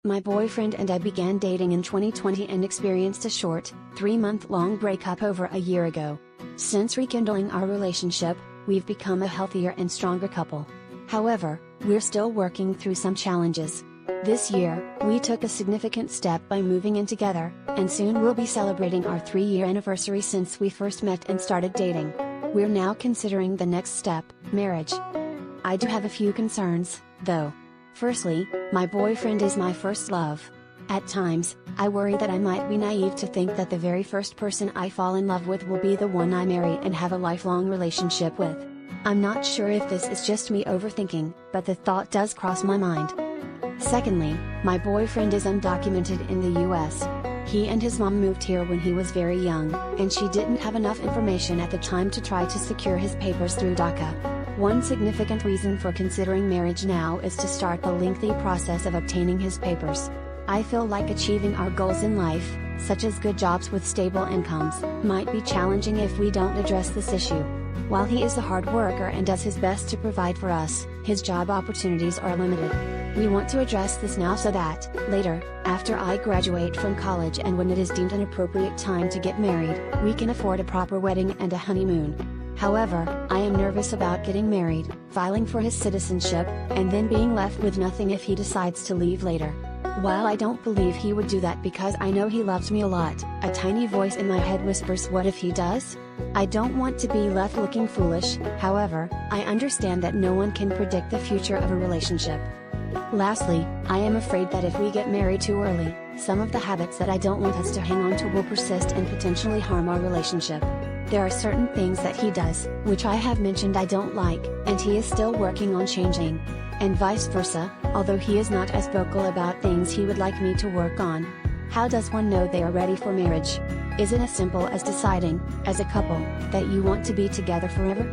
My boyfriend and I began dating in 2020 and experienced a short, 3-month-long breakup over a year ago. Since rekindling our relationship, we've become a healthier and stronger couple. However, we're still working through some challenges. This year, we took a significant step by moving in together, and soon we'll be celebrating our 3-year anniversary since we first met and started dating. We're now considering the next step, marriage. I do have a few concerns, though. Firstly, my boyfriend is my first love. At times, I worry that I might be naive to think that the very first person I fall in love with will be the one I marry and have a lifelong relationship with. I'm not sure if this is just me overthinking, but the thought does cross my mind. Secondly, my boyfriend is undocumented in the US. He and his mom moved here when he was very young, and she didn't have enough information at the time to try to secure his papers through DACA. One significant reason for considering marriage now is to start the lengthy process of obtaining his papers. I feel like achieving our goals in life, such as good jobs with stable incomes, might be challenging if we don't address this issue. While he is a hard worker and does his best to provide for us, his job opportunities are limited. We want to address this now so that, later, after I graduate from college and when it is deemed an appropriate time to get married, we can afford a proper wedding and a honeymoon. However, I am nervous about getting married, filing for his citizenship, and then being left with nothing if he decides to leave later. While I don't believe he would do that because I know he loves me a lot, a tiny voice in my head whispers, what if he does? I don't want to be left looking foolish, however, I understand that no one can predict the future of a relationship. Lastly, I am afraid that if we get married too early, some of the habits that I don't want us to hang on to will persist and potentially harm our relationship. There are certain things that he does, which I have mentioned I don't like, and he is still working on changing. And vice versa, although he is not as vocal about things he would like me to work on. How does one know they are ready for marriage? Is it as simple as deciding, as a couple, that you want to be together forever?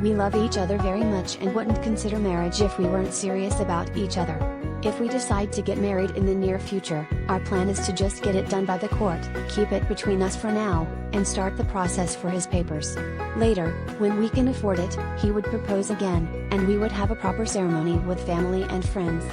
We love each other very much and wouldn't consider marriage if we weren't serious about each other. If we decide to get married in the near future, our plan is to just get it done by the court, keep it between us for now, and start the process for his papers. Later, when we can afford it, he would propose again, and we would have a proper ceremony with family and friends.